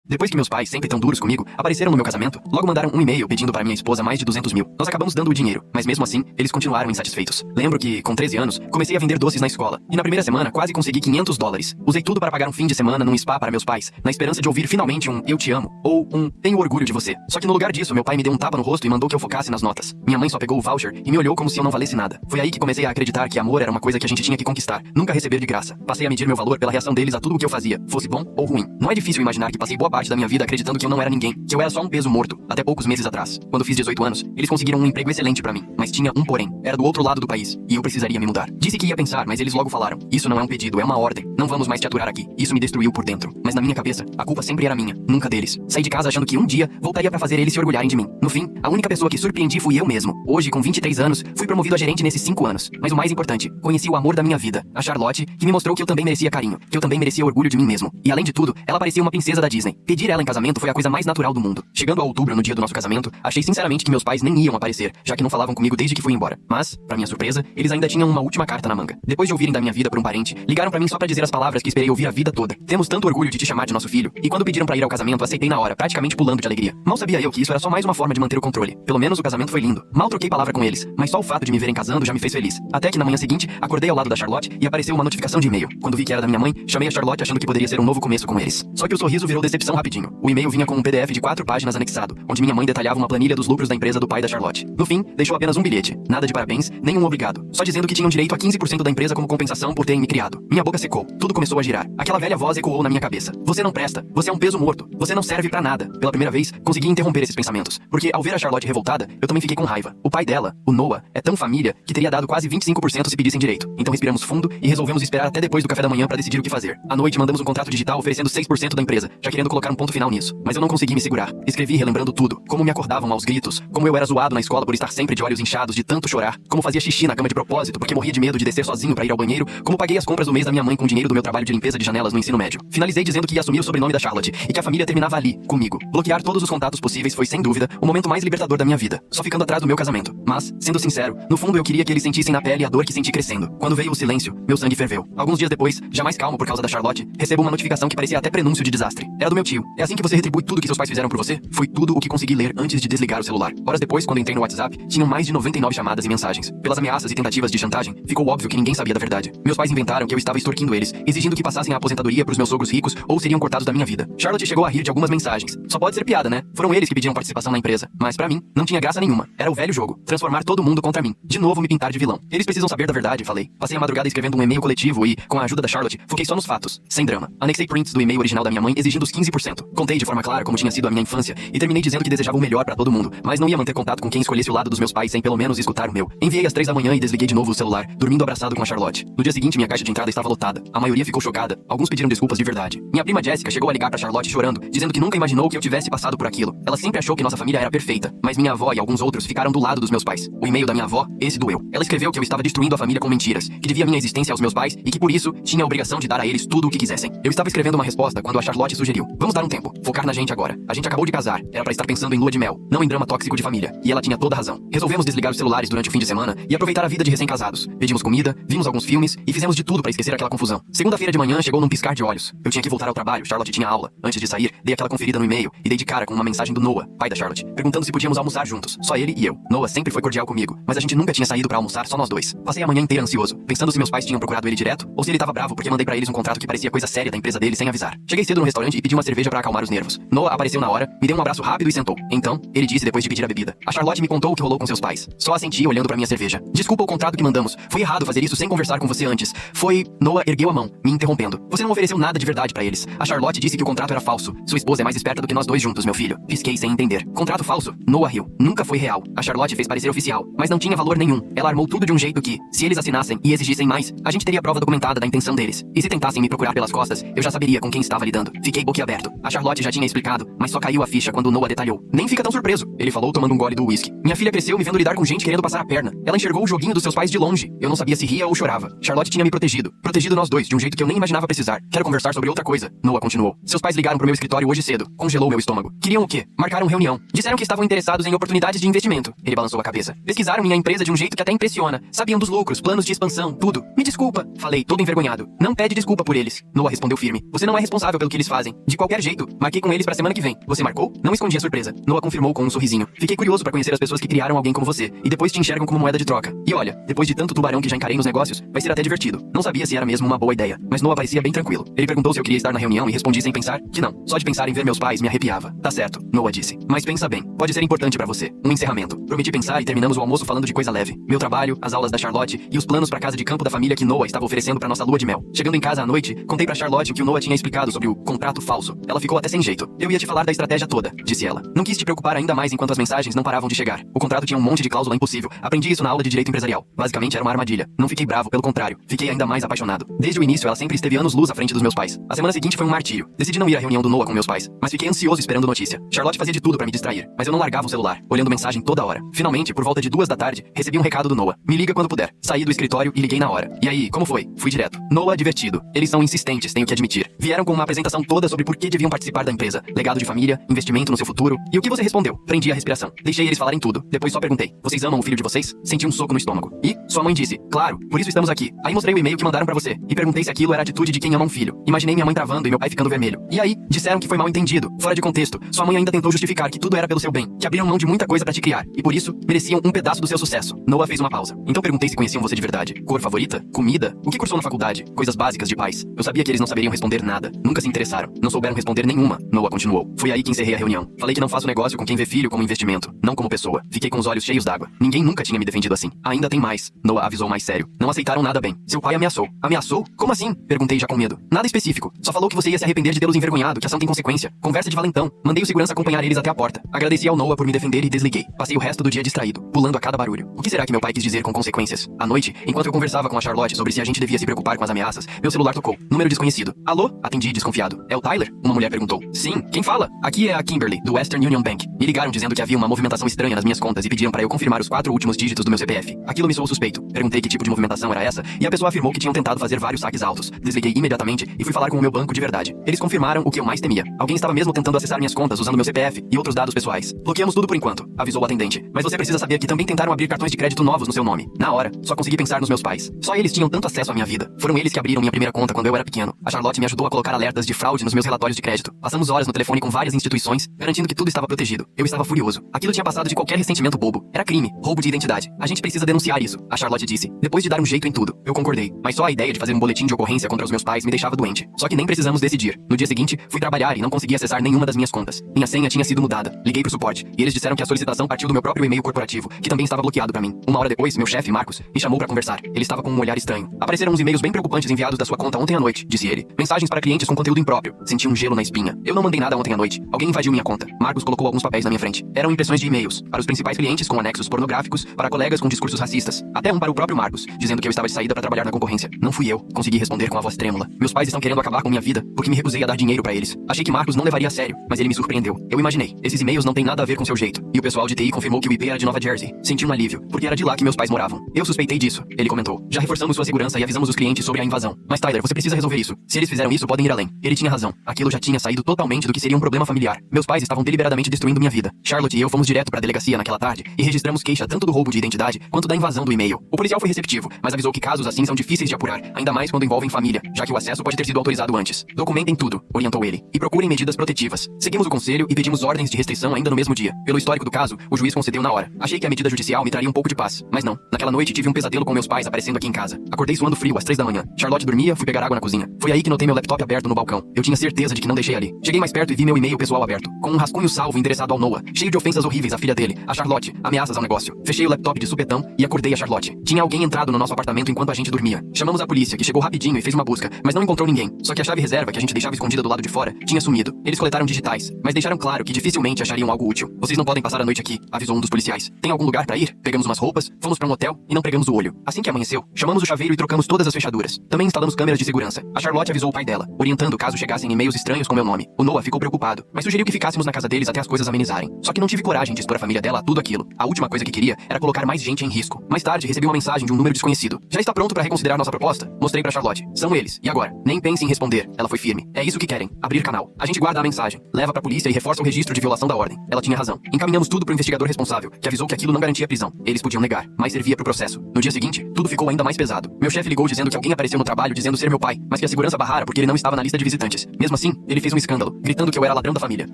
Depois que meus pais, sempre tão duros comigo, apareceram no meu casamento, logo mandaram um e-mail pedindo para minha esposa mais de 200 mil. Nós acabamos dando o dinheiro, mas mesmo assim, eles continuaram insatisfeitos. Lembro que, com 13 anos, comecei a vender doces na escola, e na primeira semana quase consegui $500. Usei tudo para pagar um fim de semana num spa para meus pais, na esperança de ouvir finalmente um "eu te amo", ou um "tenho orgulho de você". Só que no lugar disso, meu pai me deu um tapa no rosto e mandou que eu focasse nas notas. Minha mãe só pegou o voucher e me olhou como se eu não valesse nada. Foi aí que comecei a acreditar que amor era uma coisa que a gente tinha que conquistar, nunca receber de graça. Passei a medir meu valor pela reação deles a tudo o que eu fazia, fosse bom ou ruim. Não é difícil imaginar que passei boa parte da minha vida acreditando que eu não era ninguém, que eu era só um peso morto, até poucos meses atrás. Quando fiz 18 anos, eles conseguiram um emprego excelente pra mim, mas tinha um porém. Era do outro lado do país, e eu precisaria me mudar. Disse que ia pensar, mas eles logo falaram: "Isso não é um pedido, é uma ordem. Não vamos mais te aturar aqui." Isso me destruiu por dentro. Mas na minha cabeça, a culpa sempre era minha, nunca deles. Saí de casa achando que um dia voltaria pra fazer eles se orgulharem de mim. No fim, a única pessoa que surpreendi fui eu mesmo. Hoje, com 23 anos, fui promovido a gerente nesses 5 anos. Mas o mais importante, conheci o amor da minha vida, a Charlotte, que me mostrou que eu também merecia carinho, que eu também merecia orgulho de mim mesmo. E além de tudo, ela parecia uma princesa da Disney. Pedir ela em casamento foi a coisa mais natural do mundo. Chegando a outubro, no dia do nosso casamento, achei sinceramente que meus pais nem iam aparecer, já que não falavam comigo desde que fui embora. Mas, pra minha surpresa, eles ainda tinham uma última carta na manga. Depois de ouvirem da minha vida por um parente, ligaram pra mim só pra dizer as palavras que esperei ouvir a vida toda. "Temos tanto orgulho de te chamar de nosso filho." E quando pediram pra ir ao casamento, aceitei na hora, praticamente pulando de alegria. Mal sabia eu que isso era só mais uma forma de manter o controle. Pelo menos o casamento foi lindo. Mal troquei palavra com eles, mas só o fato de me verem casando já me fez feliz. Até que na manhã seguinte, acordei ao lado da Charlotte e apareceu uma notificação de e-mail. Quando vi que era da minha mãe, chamei a Charlotte achando que poderia ser um novo começo com eles. Só que o sorriso virou decepção rapidinho. O e-mail vinha com um PDF de 4 páginas anexado, onde minha mãe detalhava uma planilha dos lucros da empresa do pai da Charlotte. No fim, deixou apenas um bilhete. Nada de parabéns, nem um obrigado. Só dizendo que tinham direito a 15% da empresa como compensação por terem me criado. Minha boca secou. Tudo começou a girar. Aquela velha voz ecoou na minha cabeça: "Você não presta. Você é um peso morto. Você não serve pra nada." Pela primeira vez, consegui interromper esses pensamentos. Porque ao ver a Charlotte revoltada, eu também fiquei com raiva. O pai dela, o Noah, é tão família que teria dado quase 25% se pedissem direito. Então respiramos fundo e resolvemos esperar até depois do café da manhã pra decidir o que fazer. À noite mandamos um contrato digital oferecendo 6% da empresa, já querendo colocar um ponto final nisso. Mas eu não consegui me segurar. Escrevi relembrando tudo. Como me acordavam aos gritos, como eu era zoado na escola por estar sempre de olhos inchados de tanto chorar, como fazia xixi na cama de propósito porque morria de medo de descer sozinho pra ir ao banheiro, como paguei as compras do mês da minha mãe com dinheiro do meu trabalho de limpeza de janelas no ensino médio. Finalizei dizendo que ia assumir o sobrenome da Charlotte e que a família terminava ali, comigo. Bloquear todos os contatos possíveis foi, sem dúvida, o momento mais libertador da minha vida, só ficando atrás do meu casamento. Mas, sendo sincero, no fundo eu queria que eles sentissem na pele a dor que senti crescendo. Quando veio o silêncio, meu sangue ferveu. Alguns dias depois, já mais calmo por causa da Charlotte, recebo uma notificação que parecia até prenúncio de desastre. Era do meu tio. "É assim que você retribui tudo que seus pais fizeram por você?" Foi tudo o que consegui ler antes de desligar o celular. Horas depois, quando entrei no WhatsApp, tinham mais de 99 chamadas e mensagens. Pelas ameaças e tentativas de chantagem, ficou óbvio que ninguém sabia da verdade. Meus pais inventaram que eu estava extorquindo eles, exigindo que passassem a aposentadoria pros meus sogros ricos ou seriam cortados da minha vida. Charlotte chegou a rir de algumas mensagens. Só pode ser piada, né? Foram eles que pediam participação na empresa. Mas pra mim, não tinha graça nenhuma. Era o velho jogo. Transformar todo mundo contra mim. De novo me pintar de vilão. Eles precisam saber da verdade, falei. Passei a madrugada escrevendo um e-mail coletivo e, com a ajuda da Charlotte, foquei só nos fatos. Sem drama. Anexei prints do e-mail original da minha mãe exigindo os 15%. Contei de forma clara como tinha sido a minha infância e terminei dizendo que desejava o melhor pra todo mundo, mas não ia manter contato com quem escolhesse o lado dos meus pais sem pelo menos escutar o meu. Enviei às 3 da manhã e desliguei de novo o celular, dormindo abraçado com a Charlotte. No dia seguinte, minha caixa de entrada estava lotada. A maioria ficou chocada. Alguns pediram desculpas de verdade. Minha prima Jessica chegou a ligar pra Charlotte chorando, dizendo que nunca imaginou que eu tivesse passado por aquilo. Ela sempre achou que nossa família era perfeita, mas minha avó e alguns outros ficaram do lado dos meus pais. O e-mail da minha avó, esse doeu. Ela escreveu que eu estava destruindo a família com mentiras, que devia minha existência aos meus pais e que por isso tinha a obrigação de dar a eles tudo o que quisessem. Eu estava escrevendo uma resposta quando a Charlotte sugeriu: "Vamos dar um tempo, focar na gente agora. A gente acabou de casar, era pra estar pensando em lua de mel, não em drama tóxico de família." E ela tinha toda a razão. Resolvemos desligar os celulares durante o fim de semana e aproveitar a vida de recém-casados. Pedimos comida, vimos alguns filmes e fizemos de tudo pra esquecer aquela confusão. Segunda-feira de manhã chegou num piscar de olhos. Eu tinha que voltar ao trabalho, Charlotte tinha aula. Antes de sair, dei aquela conferida no e-mail e dei de cara com uma mensagem do Noah, pai da Charlotte, perguntando se podíamos almoçar juntos. Só ele e eu. Noah sempre foi cordial comigo, mas a gente nunca tinha saído pra almoçar só nós dois. Passei a manhã inteira ansioso, pensando se meus pais tinham procurado ele direto ou se ele tava bravo porque mandei pra eles um contrato que parecia coisa séria da empresa dele sem avisar. Cheguei cedo no restaurante e pedi uma cerveja pra acalmar os nervos. Noah apareceu na hora, me deu um abraço rápido e sentou. Então, ele disse depois de pedir a bebida: "A Charlotte me contou o que rolou com seus pais." Só assenti olhando pra minha cerveja. "Desculpa o contrato que mandamos. Foi errado fazer isso sem conversar com você antes. Foi..." Noah ergueu a mão, me interrompendo. "Você não ofereceu nada de verdade pra eles. A Charlotte disse que o contrato era falso. Sua esposa é mais esperta do que nós dois juntos, meu filho." Pisquei sem entender. "Contrato falso?" Noah riu. "Nunca foi real. A Charlotte fez parecer oficial, mas não tinha valor nenhum. Ela armou tudo de um jeito que, se eles assinassem e exigissem mais, a gente teria prova documentada da intenção deles. E se tentassem me procurar pelas costas, eu já saberia com quem estava lidando." Fiquei boquiaberto. A Charlotte já tinha explicado, mas só caiu a ficha quando Noah detalhou. "Nem fica tão surpreso," ele falou tomando um gole do whisky. "Minha filha cresceu me vendo lidar com gente querendo passar a perna. Ela enxergou o joguinho dos seus pais de longe. Eu não sabia se ria ou chorava. Charlotte tinha me protegido. Protegido nós dois, de um jeito que eu nem imaginava precisar. Quero conversar sobre outra coisa." Noah continuou. "Seus pais ligaram pro meu escritório hoje cedo. Congelou meu estômago. Queriam o quê? Marcaram reunião. Disseram que estavam interessados em oportunidades de investimento." Ele balançou a cabeça. Pesquisaram minha empresa de um jeito que até impressiona. Sabiam dos lucros, planos de expansão, tudo. Me desculpa, falei, todo envergonhado. Não pede desculpa por eles. Noah respondeu firme. Você não é responsável pelo que eles fazem. De qualquer jeito, marquei com eles pra semana que vem. Você marcou? Não escondi a surpresa. Noah confirmou com um sorrisinho. Fiquei curioso pra conhecer as pessoas que criaram alguém como você e depois te enxergam como moeda de troca. E olha, depois de tanto tubarão que já encarei nos negócios, vai ser até divertido. Não sabia se era mesmo uma boa ideia, mas Noah parecia bem tranquilo. Ele perguntou se eu queria estar na reunião e respondi sem pensar que não. Só de pensar em ver meus pais me arrepiava. Tá certo, Noah disse. Mas pensa bem, pode ser importante pra você. Um encerramento. Prometi pensar e terminamos o almoço falando de coisa leve. Meu trabalho, as aulas da Charlotte e os planos pra casa de campo da família que Noah estava oferecendo pra nossa lua de mel. Chegando em casa à noite, contei pra Charlotte o que o Noah tinha explicado sobre o contrato falso. Ela ficou até sem jeito. Eu ia te falar da estratégia toda, disse ela. Não quis te preocupar ainda mais enquanto as mensagens não paravam de chegar. O contrato tinha um monte de cláusula impossível. Aprendi isso na aula de direito empresarial. Basicamente era uma armadilha. Não fiquei bravo, pelo contrário. Fiquei ainda mais apaixonado. Desde o início, ela sempre esteve anos-luz à frente dos meus pais. A semana seguinte foi um martírio. Decidi não ir à reunião do Noah com meus pais, mas fiquei ansioso esperando notícia. Charlotte fazia de tudo pra me distrair, mas eu não largava o celular, olhando mensagem toda hora. Finalmente, por volta de 2 da tarde, recebi um recado do Noah. Me liga quando puder. Saí do escritório e liguei na hora. E aí, como foi? Fui direto. Noah divertido. Eles são insistentes, tenho que admitir. Vieram com uma apresentação toda sobre por que deviam participar da empresa. Legado de família, investimento no seu futuro. E o que você respondeu? Prendi a respiração. Deixei eles falarem tudo. Depois só perguntei. Vocês amam o filho de vocês? Senti um soco no estômago. E sua mãe disse. Claro, por isso estamos aqui. Aí mostrei o e-mail que mandaram pra você. E perguntei se aquilo era a atitude de quem ama um filho. Imaginei minha mãe travando e meu pai ficando vermelho. E aí, disseram que foi mal entendido. Fora de contexto. Sua mãe ainda tentou justificar que tudo era pelo seu bem. Que abriram mão de muita coisa pra te criar. E por isso, mereciam um pedaço do seu sucesso. Noah fez uma pausa. Então perguntei se conheciam você de verdade. Cor favorita? Comida? O que cursou na faculdade? Coisas básicas de pais. Eu sabia que eles não saberiam responder nada. Nunca se interessaram. Não souberam responder nenhuma. Noah continuou. Foi aí que encerrei a reunião. Falei que não faço negócio com quem vê filho como investimento, não como pessoa. Fiquei com os olhos cheios d'água. Ninguém nunca tinha me defendido assim. Ainda tem mais. Noah avisou mais sério. Não aceitaram nada bem. Seu pai ameaçou. Ameaçou? Como assim? Perguntei já com medo. Nada específico. Só falou que você ia se arrepender de tê-los envergonhado, que a ação tem consequência. Conversa de valentão. Mandei o segurança acompanhar eles até a porta. Agradeci ao Noah por me defender e desliguei. Passei o resto do dia distraído, pulando a cada barulho. O que será que meu pai quis dizer com consequências? À noite, enquanto eu conversava com a Charlotte sobre se a gente devia se preocupar com as ameaças, meu celular tocou. Número desconhecido. Alô? Atendi desconfiado. É o Tyler? Uma mulher perguntou. Sim, quem fala? Aqui é a Kimberly, do Western Union Bank. Me ligaram dizendo que havia uma movimentação estranha nas minhas contas e pediram para eu confirmar os 4 últimos dígitos do meu CPF. Aquilo me soou suspeito. Perguntei que tipo de movimentação era essa e a pessoa afirmou que tinham tentado fazer vários saques altos. Desliguei imediatamente e fui falar com o meu banco de verdade. Eles confirmaram o que eu mais temia. Alguém estava mesmo tentando acessar minhas contas usando meu CPF e outros dados pessoais. Bloqueamos tudo por enquanto, avisou o atendente. Mas você precisa saber que também tentaram abrir cartões de crédito novos no seu nome. Na hora, só consegui pensar nos meus pais. Só eles tinham tanto acesso à minha vida. Foram eles que abriram minha primeira conta quando eu era pequeno. A Charlotte me ajudou a colocar alertas de fraude nos meus relatórios de crédito. Passamos horas no telefone com várias instituições, garantindo que tudo estava protegido. Eu estava furioso. Aquilo tinha passado de qualquer ressentimento bobo. Era crime, roubo de identidade. A gente precisa denunciar isso, a Charlotte disse. Depois de dar um jeito em tudo, eu concordei. Mas só a ideia de fazer um boletim de ocorrência contra os meus pais me deixava doente. Só que nem precisamos decidir. No dia seguinte, fui trabalhar e não consegui acessar nenhuma das minhas contas. Minha senha tinha sido mudada. Liguei pro suporte e eles disseram que a solicitação partiu do meu próprio e-mail corporativo, que também estava bloqueado pra mim. Uma hora depois, meu chefe, Marcos, me chamou pra conversar. Ele estava com um olhar estranho. Apareceram uns e-mails bem preocupantes enviados da sua conta ontem à noite, disse ele. Mensagens para clientes com conteúdo impróprio. Senti um gelo na espinha. Eu não mandei nada ontem à noite. Alguém invadiu minha conta. Marcos colocou alguns papéis na minha frente. Eram impressões de e-mails para os principais clientes com anexos pornográficos, para colegas com discursos racistas. Até um para o próprio Marcos, dizendo que eu estava de saída para trabalhar na concorrência. Não fui eu. Consegui responder com a voz trêmula. Meus pais estão querendo acabar com minha vida porque me recusei a dar dinheiro para eles. Achei que Marcos não levaria a sério, mas ele me surpreendeu. Eu imaginei. Esses e-mails não têm nada a ver com seu jeito. E o pessoal de TI confirmou que o IP era de Nova Jersey. Senti um alívio, porque era de lá que meus pais moravam. Eu suspeitei disso. Ele comentou. Já reforçamos sua segurança e avisamos os clientes sobre a invasão. Mas Tyler, você precisa resolver isso. Se eles fizeram isso, podem ir além. Ele tinha razão. Aquilo já tinha saído totalmente do que seria um problema familiar. Meus pais estavam deliberadamente destruindo minha vida. Charlotte e eu fomos direto pra delegacia naquela tarde e registramos queixa tanto do roubo de identidade quanto da invasão do e-mail. O policial foi receptivo, mas avisou que casos assim são difíceis de apurar, ainda mais quando envolvem família, já que o acesso pode ter sido autorizado antes. Documentem tudo, orientou ele, e procurem medidas protetivas. Seguimos o conselho e pedimos ordens de restrição ainda no mesmo dia. Pelo histórico do caso, o juiz concedeu na hora. Achei que a medida judicial me traria um pouco de paz, mas não. Naquela noite tive um pesadelo com meus pais aparecendo aqui em casa. Acordei suando frio às 3 da manhã. Charlotte dormia, fui pegar água na cozinha. Foi aí que notei meu laptop aberto no balcão. Eu tinha certeza de que não deixei ali. Cheguei mais perto e vi meu e-mail pessoal aberto, com um rascunho salvo endereçado ao Noah, cheio de ofensas horríveis à filha dele, a Charlotte, ameaças ao negócio. Fechei o laptop de supetão e acordei a Charlotte. Tinha alguém entrado no nosso apartamento enquanto a gente dormia. Chamamos a polícia, que chegou rapidinho e fez uma busca, mas não encontrou ninguém. Só que a chave reserva que a gente deixava escondida do lado de fora tinha sumido. Eles coletaram digitais, mas deixaram claro que dificilmente achariam algo útil. Vocês não podem passar a noite aqui, avisou um dos policiais. Tem algum lugar pra ir? Pegamos umas roupas, fomos pra um hotel e não pregamos o olho. Assim que amanheceu, chamamos o chaveiro e trocamos todas as fechaduras. Também instalamos câmeras de segurança. A Charlotte avisou o pai dela, orientando caso chegassem e-mails estranhos com meu nome. O Noah ficou preocupado, mas sugeriu que ficássemos na casa deles até as coisas amenizarem. Só que não tive coragem de expor a família dela a tudo aquilo. A última coisa que queria era colocar mais gente em risco. Mais tarde, recebi uma mensagem de um número desconhecido. Já está pronto pra reconsiderar nossa proposta? Mostrei pra Charlotte. São eles. E agora? Nem pense em responder. Ela foi firme. É isso que querem. Abrir canal. A gente guarda a mensagem. Leva pra polícia e reforça o registro de violação da ordem. Ela tinha razão. Encaminhamos tudo pro investigador responsável. responsável, que avisou que aquilo não garantia prisão. Eles podiam negar, mas servia pro processo. No dia seguinte, tudo ficou ainda mais pesado. Meu chefe ligou dizendo que alguém apareceu no trabalho dizendo ser meu pai, mas que a segurança barrara porque ele não estava na lista de visitantes. Mesmo assim, ele fez um escândalo, gritando que eu era ladrão da família.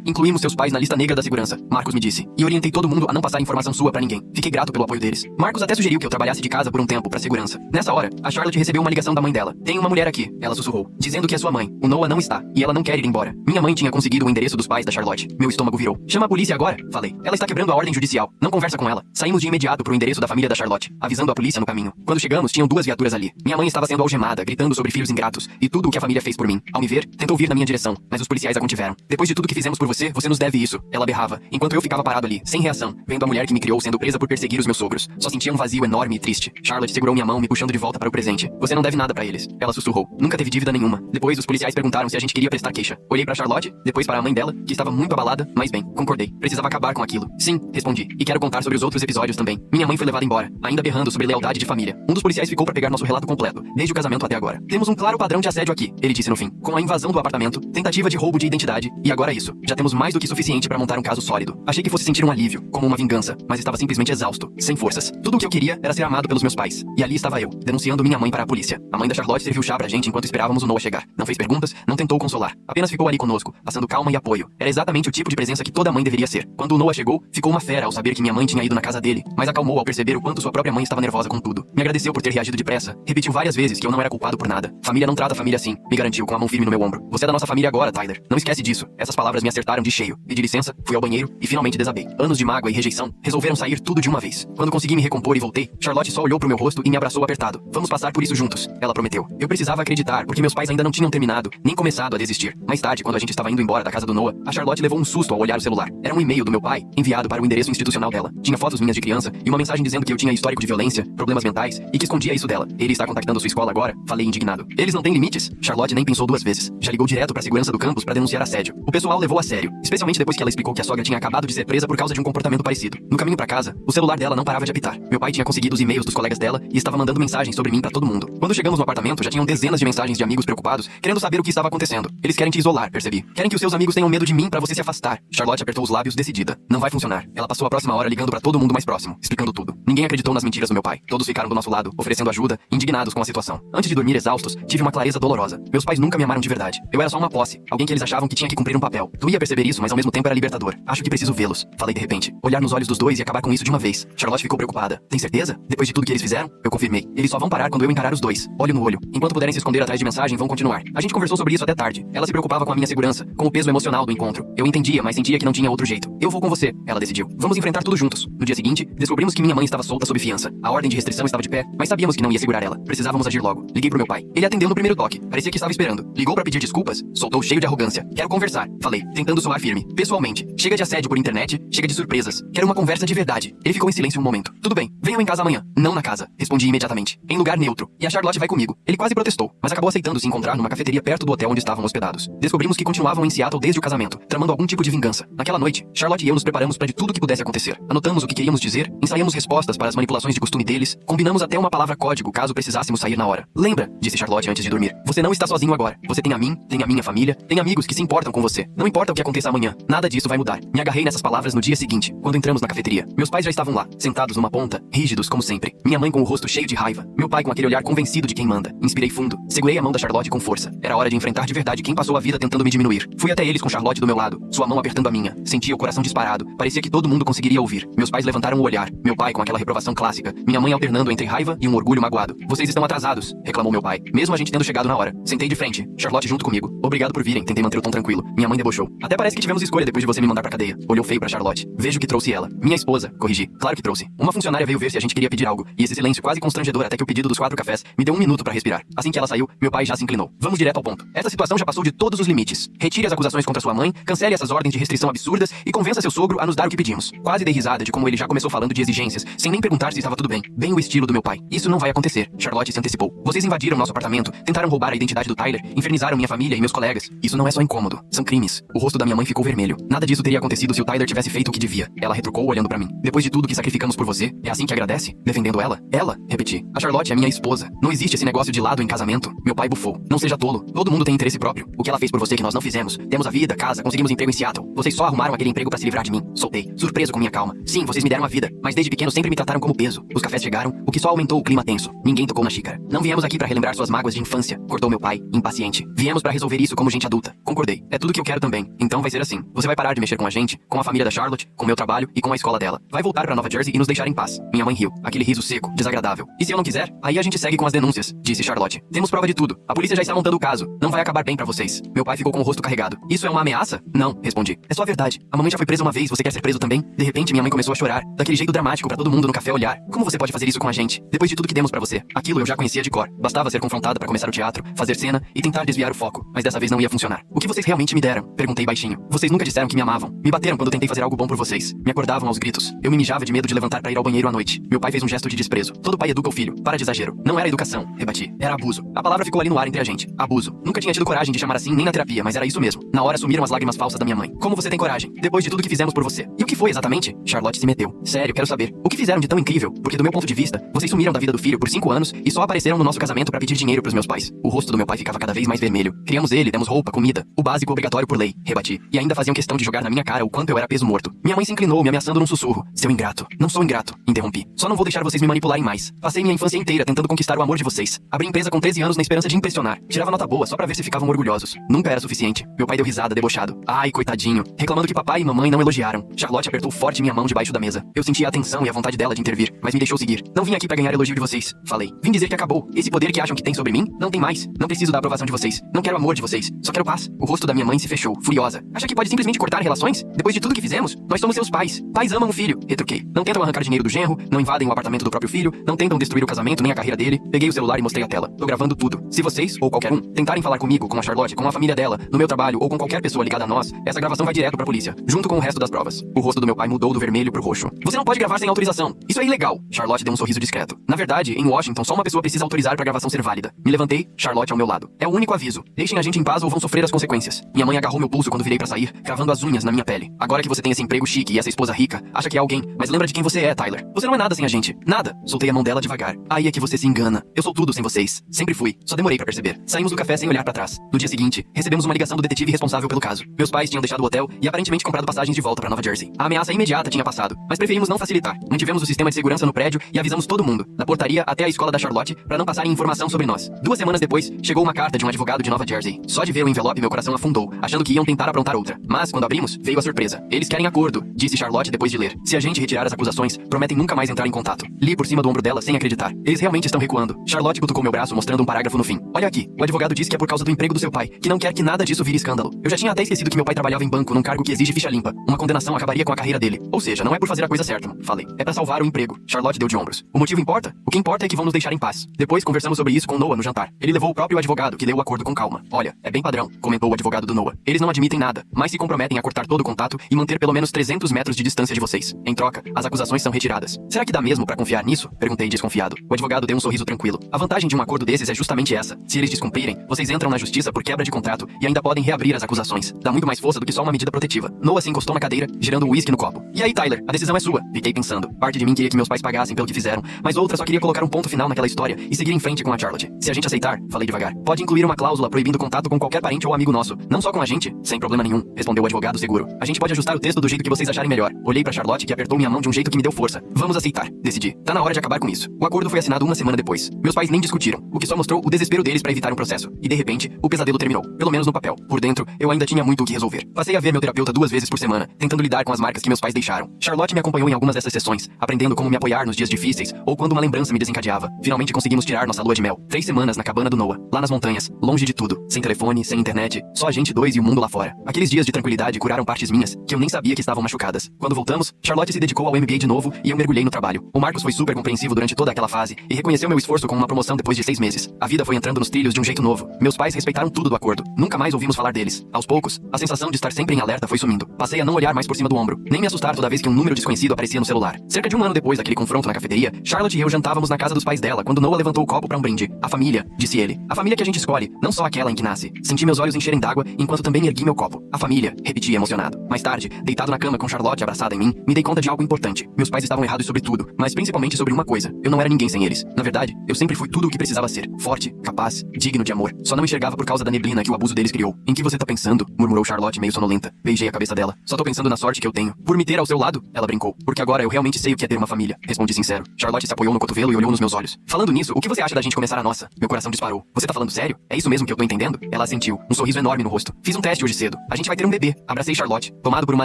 Incluímos seus pais na lista negra da segurança, Marcos me disse. E orientei todo mundo a não passar informação sua pra ninguém. Fiquei grato pelo apoio deles. Marcos até sugeriu que eu trabalhasse de casa por um tempo pra segurança. Nessa hora, a Charlotte recebeu uma ligação da mãe dela. Tem uma mulher aqui, ela sussurrou, dizendo que é sua mãe. O Noah não está, e ela não quer ir embora. Minha mãe tinha conseguido o endereço dos pais da Charlotte. Meu estômago virou. Chama a polícia agora, falei. Ela está quebrando a ordem judicial. Não conversa com ela. Saímos de imediato pro endereço da família da Charlotte, avisando a polícia no caminho. Quando chegamos, tinham 2 viaturas ali. Minha mãe estava sendo algemada, gritando sobre filhos ingratos e tudo o que a família fez por mim. Ao me ver, tentou vir na minha direção, mas os policiais a contiveram. Depois de tudo que fizemos por você, você nos deve isso. Ela berrava, enquanto eu ficava parado ali, sem reação, vendo a mulher que me criou sendo presa por perseguir os meus sogros. Só sentia um vazio enorme e triste. Charlotte segurou minha mão, me puxando de volta para o presente. Você não deve nada pra eles. Ela sussurrou. Nunca teve dívida nenhuma. Depois, os policiais perguntaram se a gente queria prestar queixa. Olhei pra Charlotte, depois para a mãe dela, que estava muito abalada, mas bem, concordei. Precisava acabar com aquilo. Sim, respondi. E quero contar sobre os outros episódios também. Minha mãe foi levada embora, ainda berrando sobre lealdade de família. Um dos policiais ficou pra pegar nosso relato completo, desde o casamento até agora. Temos um claro padrão de assédio aqui, ele disse no fim. Com a invasão do apartamento, tentativa de roubo de identidade, e agora isso. Já temos mais do que suficiente pra montar um caso sólido. Achei que fosse sentir um alívio, como uma vingança, mas estava simplesmente exausto, sem forças. Tudo o que eu queria era ser amado pelos meus pais. E ali estava eu, denunciando minha mãe para a polícia. A mãe da Charlotte serviu chá pra gente enquanto esperávamos o Noah chegar. Não fez perguntas, não tentou consolar. Apenas ficou ali conosco, passando calma e apoio. Era exatamente o tipo de presença que toda mãe deveria ser. Quando o Noah chegou, ficou uma fera ao saber que minha mãe tinha ido na casa dele, mas acalmou ao perceber o quanto sua própria mãe estava nervosa com tudo. Me agradeceu por ter reagido depressa. Repetiu várias vezes que eu não era culpado por nada. Família não trata a família assim, me garantiu com a mão firme no meu ombro. Você é da nossa família agora, Tyler. Não esquece disso. Essas palavras me acertaram de cheio. Pedi licença, fui ao banheiro e finalmente desabei. Anos de mágoa e rejeição resolveram sair tudo de uma vez. Quando consegui me recompor e voltei, Charlotte só olhou pro meu rosto e me abraçou apertado. Vamos passar por isso juntos, ela prometeu. Eu precisava acreditar, porque meus pais ainda não tinham terminado, nem começado a desistir. Mais tarde, quando a gente estava indo embora da casa do Noah, a Charlotte levou um susto ao olhar o celular. Era um e-mail do meu pai, enviado para o endereço institucional dela. Tinha fotos minhas de criança e uma mensagem dizendo que eu tinha histórico de violência, problemas mentais e que escondia isso dela. Ele está contactando sua escola agora? Falei indignado. Eles não têm limites? Charlotte nem pensou 2 vezes. Já ligou direto pra segurança do campus pra denunciar assédio. O pessoal levou a sério, especialmente depois que ela explicou que a sogra tinha acabado de ser presa por causa de um comportamento parecido. No caminho pra casa, o celular dela não parava de apitar. Meu pai tinha conseguido os e-mails dos colegas dela e estava mandando mensagens sobre mim pra todo mundo. Quando chegamos no apartamento, já tinham dezenas de mensagens de amigos preocupados, querendo saber o que estava acontecendo. Eles querem te isolar, percebi. Querem que os seus amigos tenham medo de mim pra você se afastar. Charlotte apertou os lábios, decidida. Não vai funcionar. Ela passou a próxima hora ligando pra todo mundo mais próximo, explicando tudo. Ninguém acreditou nas mentiras do meu pai. Todos ficaram do nosso lado, oferecendo ajuda, indignados com a situação. Antes de dormir exaustos, tive uma clareza dolorosa. Meus pais nunca me amaram de verdade. Eu era só uma posse, alguém que eles achavam que tinha que cumprir um papel. Doía perceber isso, mas ao mesmo tempo era libertador. Acho que preciso vê-los. Falei de repente. Olhar nos olhos dos dois e acabar com isso de uma vez. Charlotte ficou preocupada. Tem certeza? Depois de tudo que eles fizeram? Eu confirmei. Eles só vão parar quando eu encarar os dois, olho no olho. Enquanto puderem se esconder atrás de mensagem, vão continuar. A gente conversou sobre isso até tarde. Ela se preocupava com a minha segurança, com o peso emocional do encontro. Eu entendia, mas sentia que não tinha outro jeito. Eu vou com você, ela decidiu. Vamos enfrentar tudo juntos. No dia seguinte, descobrimos que minha mãe estava solta sob fiança. A ordem de restrição estava de pé, mas sabíamos que não ia segurar ela. Precisávamos agir logo. Liguei pro meu pai. Ele atendeu no primeiro toque. Parecia que estava esperando. Ligou pra pedir desculpas, soltou cheio de arrogância. Quero conversar, falei, tentando soar firme. Pessoalmente. Chega de assédio por internet, chega de surpresas. Quero uma conversa de verdade. Ele ficou em silêncio um momento. Tudo bem, venham em casa amanhã. Não na casa. Respondi imediatamente. Em lugar neutro. E a Charlotte vai comigo. Ele quase protestou, mas acabou aceitando se encontrar numa cafeteria perto do hotel onde estavam hospedados. Descobrimos que continuavam em Seattle desde o casamento, tramando algum tipo de vingança. Naquela noite, Charlotte e eu nos preparamos para de tudo que pudesse acontecer. Anotamos o que queríamos dizer, ensaiamos respostas para as manipulações de costume deles, combinamos até uma palavra código caso precisássemos sair na hora. Lembra, disse Charlotte antes de dormir. Você não está sozinho agora. Você tem a mim, tem a minha família, tem amigos que se importam com você. Não importa o que aconteça amanhã, nada disso vai mudar. Me agarrei nessas palavras no dia seguinte, quando entramos na cafeteria. Meus pais já estavam lá, sentados numa ponta, rígidos como sempre. Minha mãe com o rosto cheio de raiva. Meu pai com aquele olhar convencido de quem manda. Inspirei fundo, segurei a mão da Charlotte com força. Era hora de enfrentar de verdade quem passou a vida tentando me diminuir. Fui até eles com Charlotte do meu lado, sua mão apertando a minha. Sentia o coração disparado. Parecia que todo mundo conseguiria ouvir. Meus pais levantaram o olhar. Meu pai com aquela reprovação clássica. Minha mãe alternando entre raiva e um orgulho magoado. Vocês estão atrasados, reclamou meu pai, mesmo a gente tendo chegado na hora. Sentei de frente, Charlotte junto comigo. Obrigado por virem, tentei manter o tom tranquilo. Minha mãe debochou. Até parece que tivemos escolha depois de você me mandar pra cadeia. Olhou feio pra Charlotte. Vejo que trouxe ela. Minha esposa, corrigi. Claro que trouxe. Uma funcionária veio ver se a gente queria pedir algo, e esse silêncio quase constrangedor até que o pedido dos 4 cafés me deu 1 minuto pra respirar. Assim que ela saiu, meu pai já se inclinou. Vamos direto ao ponto. Essa situação já passou de todos os limites. Retire as acusações contra sua mãe, cancele essas ordens de restrição absurdas e convença seu sogro a nos dar o que pedimos. Quase dei risada de como ele já começou falando de exigências, sem nem perguntar se estava tudo bem. Bem o estilo do meu pai. Isso não vai acontecer. Charlotte se antecipou. Vocês invadiram nosso apartamento, tentaram roubar a identidade do Tyler, infernizaram minha família e meus colegas. Isso não é só incômodo, são crimes. O rosto da minha mãe ficou vermelho. Nada disso teria acontecido se o Tyler tivesse feito o que devia. Ela retrucou olhando pra mim. Depois de tudo que sacrificamos por você, é assim que agradece? Defendendo ela? Ela? Repeti. A Charlotte é minha esposa. Não existe esse negócio de lado em casamento. Meu pai bufou. Não seja tolo. Todo mundo tem interesse próprio. O que ela fez por você que nós não fizemos? Temos a vida, casa, conseguimos emprego em Seattle. Vocês só arrumaram aquele emprego pra se livrar de mim. Soltei, surpreso com minha causa. calma. Sim, vocês me deram a vida, mas desde pequeno sempre me trataram como peso. Os cafés chegaram, o que só aumentou o clima tenso. Ninguém tocou na xícara. Não viemos aqui pra relembrar suas mágoas de infância, cortou meu pai, impaciente. Viemos pra resolver isso como gente adulta. Concordei. É tudo que eu quero também. Então vai ser assim. Você vai parar de mexer com a gente, com a família da Charlotte, com meu trabalho e com a escola dela. Vai voltar pra Nova Jersey e nos deixar em paz. Minha mãe riu. Aquele riso seco, desagradável. E se eu não quiser? Aí a gente segue com as denúncias, disse Charlotte. Temos prova de tudo. A polícia já está montando o caso. Não vai acabar bem pra vocês. Meu pai ficou com o rosto carregado. Isso é uma ameaça? Não, respondi. É só a verdade. A mamãe já foi presa uma vez, você quer ser preso também? De repente, minha mãe começou a chorar, daquele jeito dramático pra todo mundo no café olhar. Como você pode fazer isso com a gente? Depois de tudo que demos pra você. Aquilo eu já conhecia de cor. Bastava ser confrontada pra começar o teatro, fazer cena e tentar desviar o foco. Mas dessa vez não ia funcionar. O que vocês realmente me deram? Perguntei baixinho. Vocês nunca disseram que me amavam. Me bateram quando tentei fazer algo bom por vocês. Me acordavam aos gritos. Eu me mijava de medo de levantar pra ir ao banheiro à noite. Meu pai fez um gesto de desprezo. Todo pai educa o filho. Para de exagero. Não era educação, rebati. Era abuso. A palavra ficou ali no ar entre a gente. Abuso. Nunca tinha tido coragem de chamar assim nem na terapia, mas era isso mesmo. Na hora sumiram as lágrimas falsas da minha mãe. Como você tem coragem? Depois de tudo que fizemos por você. E o que foi exatamente? Charlotte se meteu. Sério, quero saber. O que fizeram de tão incrível? Porque do meu ponto de vista, vocês sumiram da vida do filho por 5 anos e só apareceram no nosso casamento pra pedir dinheiro pros meus pais. O rosto do meu pai ficava cada vez mais vermelho. Criamos ele, demos roupa, comida. O básico obrigatório por lei, rebati. E ainda faziam questão de jogar na minha cara o quanto eu era peso morto. Minha mãe se inclinou, me ameaçando num sussurro. Seu ingrato. Não sou ingrato, interrompi. Só não vou deixar vocês me manipularem mais. Passei minha infância inteira tentando conquistar o amor de vocês. Abri empresa com 13 anos na esperança de impressionar. Tirava nota boa só pra ver se ficavam orgulhosos. Nunca era suficiente. Meu pai deu risada, debochado. Ai, coitadinho. Reclamando que papai e mamãe não elogiaram. Charlotte apertou forte minha mão debaixo da mesa. Eu sentia a atenção e a vontade dela de intervir, mas me deixou seguir. Não vim aqui pra ganhar elogio de vocês, falei. Vim dizer que acabou. Esse poder que acham que tem sobre mim, não tem mais. Não preciso da aprovação de vocês. Não quero amor de vocês. Só quero paz. O rosto da minha mãe se fechou, furiosa. Acha que pode simplesmente cortar relações? Depois de tudo que fizemos? Nós somos seus pais. Pais amam o filho, retruquei. Não tentam arrancar dinheiro do genro, não invadem o apartamento do próprio filho, não tentam destruir o casamento nem a carreira dele. Peguei o celular e mostrei a tela. Tô gravando tudo. Se vocês, ou qualquer um, tentarem falar comigo, com a Charlotte, com a família dela, no meu trabalho ou com qualquer pessoa ligada a nós, essa gravação vai direto pra polícia, junto com o resto das provas. O rosto do meu pai mudou do vermelho pro roxo. Você não pode gravar sem autorização. Isso é ilegal. Charlotte deu um sorriso discreto. Na verdade, em Washington, só uma pessoa precisa autorizar pra gravação ser válida. Me levantei, Charlotte ao meu lado. É o único aviso. Deixem a gente em paz ou vão sofrer as consequências. Minha mãe agarrou meu pulso quando virei pra sair, cravando as unhas na minha pele. Agora que você tem esse emprego chique e essa esposa rica, acha que é alguém, mas lembra de quem você é, Tyler. Você não é nada sem a gente. Nada. Soltei a mão dela devagar. Aí é que você se engana. Eu sou tudo sem vocês. Sempre fui. Só demorei pra perceber. Saímos do café sem olhar pra trás. No dia seguinte, recebemos uma ligação do detetive responsável pelo caso. Meus pais tinham deixado o hotel e aparentemente comprado passagens de volta pra Nova Jersey. A ameaça imediata tinha passado, mas preferimos não facilitar. Mantivemos o sistema de segurança no prédio e avisamos todo mundo, da portaria até a escola da Charlotte, pra não passarem informação sobre nós. 2 semanas depois, chegou uma carta de um advogado de Nova Jersey. Só de ver o envelope, meu coração afundou, achando que iam tentar aprontar outra. Mas, quando abrimos, veio a surpresa. Eles querem acordo, disse Charlotte depois de ler. Se a gente retirar as acusações, prometem nunca mais entrar em contato. Li por cima do ombro dela sem acreditar. Eles realmente estão recuando. Charlotte cutucou meu braço, mostrando um parágrafo no fim. Olha aqui, o advogado disse que é por causa do emprego do seu pai, que não quer que nada disso vire escândalo. Eu já tinha até esquecido que meu pai trabalhava em banco num cargo que exige ficha limpa. Uma condenação acabaria com a carreira dele. Ou seja, não é por fazer a coisa certa, falei. É pra salvar o emprego. Charlotte deu de ombros. O motivo importa? O que importa é que vão nos deixar em paz. Depois conversamos sobre isso com Noah no jantar. Ele levou o próprio advogado, que leu o acordo com calma. Olha, é bem padrão, comentou o advogado do Noah. Eles não admitem nada, mas se comprometem a cortar todo o contato e manter pelo menos 300 metros de distância de vocês. Em troca, as acusações são retiradas. Será que dá mesmo pra confiar nisso? Perguntei desconfiado. O advogado deu um sorriso tranquilo. A vantagem de um acordo desses é justamente essa. Se eles descumprirem, vocês entram na justiça por quebra de contrato e ainda podem reabrir as acusações. Dá muito mais força do que só uma medida protetiva. Noah se encostou na cadeira, girando o uísque no copo. E aí, Tyler, a decisão é sua. Fiquei pensando. Parte de mim queria que meus pais pagassem pelo que fizeram, mas outra só queria colocar um ponto final naquela história e seguir em frente com a Charlotte. Se a gente aceitar, falei devagar, pode incluir uma cláusula proibindo contato com qualquer parente ou amigo nosso. Não só com a gente, sem problema nenhum, respondeu o advogado seguro. A gente pode ajustar o texto do jeito que vocês acharem melhor. Olhei pra Charlotte, que apertou minha mão de um jeito que me deu força. Vamos aceitar, decidi. Tá na hora de acabar com isso. O acordo foi assinado 1 semana depois. Meus pais nem discutiram, o que só mostrou o desespero deles pra evitar um processo. E de repente, o pesadelo terminou. Pelo menos no papel. Por dentro, eu ainda tinha muito o que resolver. Passei a ver meu terapeuta 2 vezes por semana, tentando lidar com as marcas que meus pais deixaram. Charlotte me acompanhou em algumas dessas sessões, aprendendo como me apoiar nos dias difíceis ou quando uma lembrança me desencadeava. Finalmente conseguimos tirar nossa lua de mel. 3 semanas na cabana do Noah, lá nas montanhas, longe de tudo, sem telefone, sem internet, só a gente dois e o mundo lá fora. Aqueles dias de tranquilidade curaram partes minhas, que eu nem sabia que estavam machucadas. Quando voltamos, Charlotte se dedicou ao MBA de novo e eu mergulhei no trabalho. O Marcos foi super compreensivo durante toda aquela fase e reconheceu meu esforço com uma promoção depois de 6 meses. A vida foi entrando nos trilhos de um jeito novo. Meus pais respeitaram tudo do acordo. Nunca mais ouvimos falar deles. Aos poucos, a sensação de estar sempre em alerta foi sumindo. Passei a não olhar mais por cima do ombro, nem me assustar toda vez que um número desconhecido aparecia no celular. Cerca de 1 ano depois daquele confronto na cafeteria, Charlotte e eu jantávamos na casa dos pais dela quando Noah levantou o copo pra um brinde. A família, disse ele. A família que a gente escolhe, não só aquela em que nasce. Senti meus olhos encherem d'água enquanto também ergui meu copo. A família, repeti emocionado. Mais tarde, deitado na cama com Charlotte abraçada em mim, me dei conta de algo importante. Meus pais estavam errados sobre tudo, mas principalmente sobre uma coisa. Eu não era ninguém sem eles. Na verdade, eu sempre fui tudo o que precisava ser. Forte, capaz, capaz, digno de amor. Só não enxergava por causa da neblina que o abuso deles criou. Em que você tá pensando? Murmurou Charlotte meio sonolenta. Beijei a cabeça dela. Só tô pensando na sorte que eu tenho. Por me ter ao seu lado? Ela brincou. Porque agora eu realmente sei o que é ter uma família. Respondi sincero. Charlotte se apoiou no cotovelo e olhou nos meus olhos. Falando nisso, o que você acha da gente começar a nossa? Meu coração disparou. Você tá falando sério? É isso mesmo que eu tô entendendo? Ela assentiu. Um sorriso enorme no rosto. Fiz um teste hoje cedo. A gente vai ter um bebê. Abracei Charlotte, tomado por uma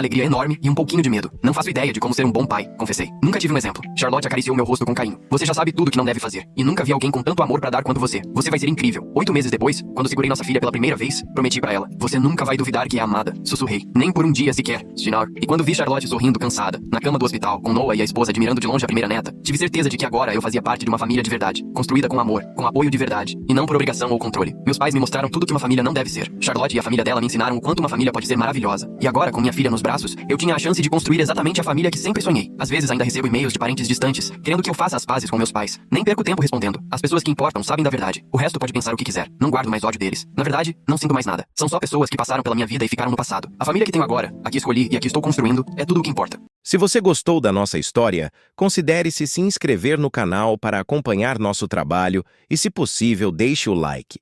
alegria enorme e um pouquinho de medo. Não faço ideia de como ser um bom pai, confessei. Nunca tive um exemplo. Charlotte acariciou meu rosto com carinho. Você já sabe tudo que não deve fazer. E nunca vi alguém com tanto amor pra dar quanto você. Você vai ser incrível. 8 meses depois, quando segurei nossa filha pela primeira vez, prometi pra ela. Você nunca vai duvidar que é amada. Sussurrei. Nem por um dia sequer. Stinar. E quando vi Charlotte sorrindo cansada, na cama do hospital, com Noah e a esposa admirando de longe a primeira neta, tive certeza de que agora eu fazia parte de uma família de verdade. Construída com amor, com apoio de verdade. E não por obrigação ou controle. Meus pais me mostraram tudo que uma família não deve ser. Charlotte e a família dela me ensinaram o quanto uma família pode ser maravilhosa. E agora, com minha filha nos braços, eu tinha a chance de construir exatamente a família que sempre sonhei. Às vezes ainda recebo e-mails de parentes distantes, querendo que eu faça as pazes com meus pais. Nem perco tempo respondendo. As pessoas que importam sabem da verdade. O resto pode pensar o que quiser. Não guardo mais ódio deles. Na verdade, não sinto mais nada. São só pessoas que passaram pela minha vida e ficaram no passado. A família que tenho agora, a que escolhi e a que estou construindo, é tudo o que importa. Se você gostou da nossa história, considere-se se inscrever no canal para acompanhar nosso trabalho e, se possível, deixe o like.